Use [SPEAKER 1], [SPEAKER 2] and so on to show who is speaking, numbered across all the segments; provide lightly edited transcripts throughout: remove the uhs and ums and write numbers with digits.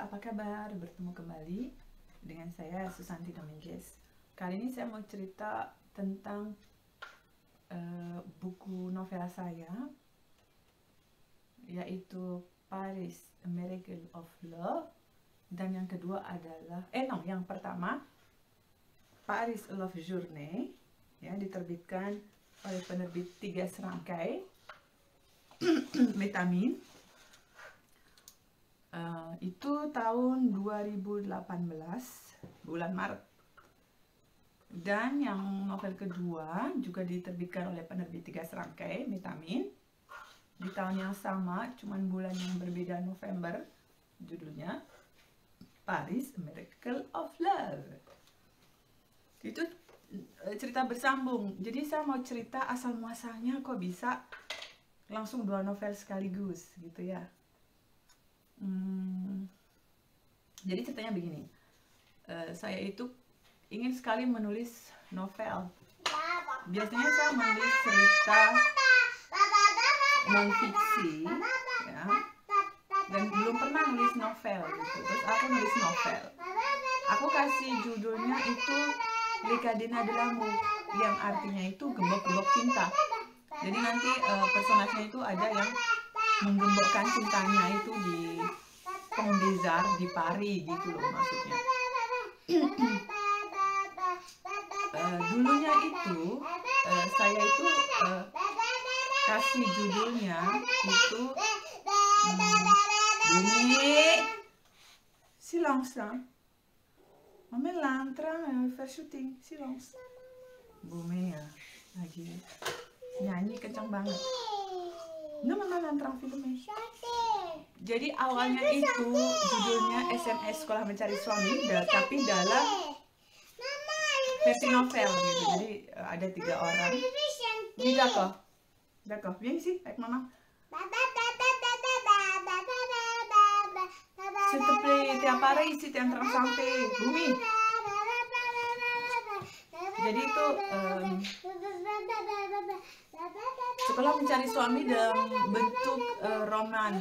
[SPEAKER 1] apa kabar? Bertemu kembali dengan saya Susanti Dominguez. Kali ini saya mau cerita tentang buku novel saya, yaitu Paris, A Miracle of Love. Dan yang kedua adalah, yang pertama Paris A Love Journey, ya, diterbitkan oleh penerbit 3 Serangkai Metamin. Itu tahun 2018 bulan Maret. Dan yang novel kedua juga diterbitkan oleh penerbit 3 Serangkai Metamin di tahun yang sama, cuman bulan yang berbeda, November. Judulnya Paris, A Miracle of Love. Itu cerita bersambung. Jadi saya mau cerita asal muasalnya kok bisa langsung 2 novel sekaligus gitu ya. Jadi ceritanya begini, saya itu ingin sekali menulis novel. Biasanya saya menulis cerita non-fiksi, ya, dan belum pernah nulis novel gitu. Terus aku nulis novel, aku kasih judulnya itu Licadena de l'amour, yang artinya itu gembok-gembok cinta. Jadi nanti personasnya itu ada yang menggembokkan cintanya itu di Pont des Arts di Paris gitu loh maksudnya. Dulunya itu saya itu kasih judulnya itu Bumi silence, mama l'entra faire shooting, silence. Bumi ya lagi nyanyi kencang banget. Mama l'entra filmnya. Jadi awalnya itu judulnya SMS Sekolah Mencari Suami, tapi dalam versi novel gitu. Jadi ada 3 orang. Ini d'accord, viens ici avec maman. S'il te plaît, t'es à Paris ici, t'es en train de chanter. Bumi. Jadi itu Sekolah Mencari Suami dalam bentuk roman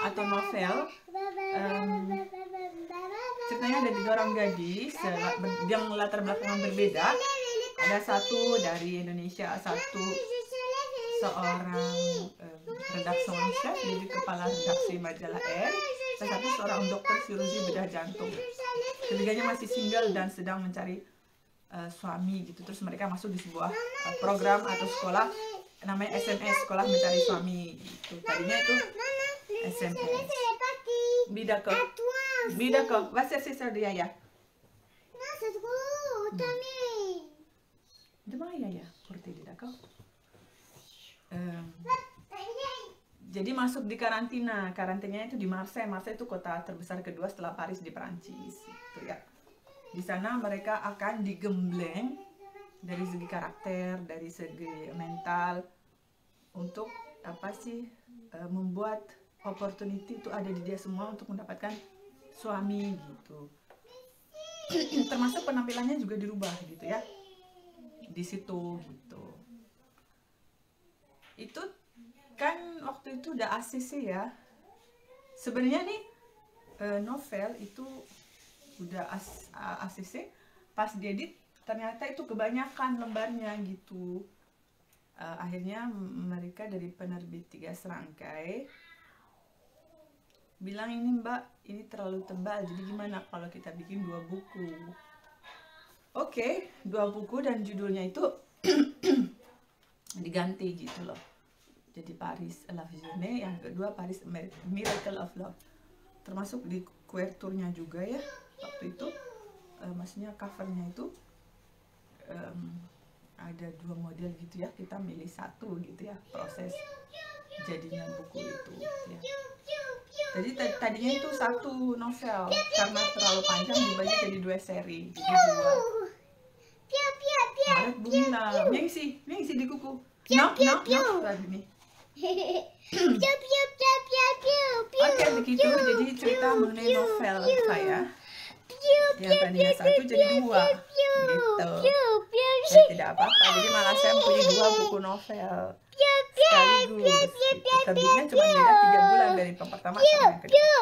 [SPEAKER 1] atau novel. Ceritanya ada 3 orang gadis yang latar belakangan berbeda. Ada satu dari Indonesia, satu seorang redaksional, jadi kepala redaksi majalah R, dan satu seorang dokter chirurgi bedah jantung. Ketiganya masih single dan sedang mencari suami gitu. Terus mereka masuk di sebuah program atau sekolah namanya SMS, Sekolah Mencari Suami gitu. Tadinya itu SMS. Bidako, vas chercher ça de Yaya.
[SPEAKER 2] Non, c'est trop, Tommy.
[SPEAKER 1] Demain Yaya, portez d'accord. Jadi masuk di karantina. Karantinanya itu di Marseille. Marseille itu kota terbesar kedua setelah Paris di Perancis gitu ya. Di sana mereka akan digembleng dari segi karakter, dari segi mental, untuk membuat opportunity itu ada di dia semua untuk mendapatkan suami gitu. Termasuk penampilannya juga dirubah gitu ya di situ gitu. Itu kan waktu itu udah ACC ya. Sebenarnya nih novel itu udah ACC, pas diedit ternyata itu kebanyakan lembarnya gitu. Akhirnya mereka dari penerbit 3 Serangkai bilang, ini Mbak, ini terlalu tebal, jadi gimana kalau kita bikin 2 buku. Oke, 2 buku dan judulnya itu diganti gitu loh. Jadi Paris A Love Journey, yang kedua Paris A Miracle of Love. Termasuk di kuerturnya juga ya waktu itu, maksudnya covernya itu ada 2 model gitu ya, kita milih satu gitu ya, proses jadinya buku itu ya. Jadi tadinya itu 1 novel, karena terlalu panjang dibagi jadi 2 seri, jadi 2. Maret bunga, yang isi di kuku. No, ini. Oke, begitu. Jadi cerita mengenai novel saya yang tadinya 1 jadi 2 gitu. Ya, tidak apa-apa, jadi malah saya punya 2 buku novel sekaligus gitu. Terbitnya cuma beda 3 bulan dari yang pertama sampai yang kedua.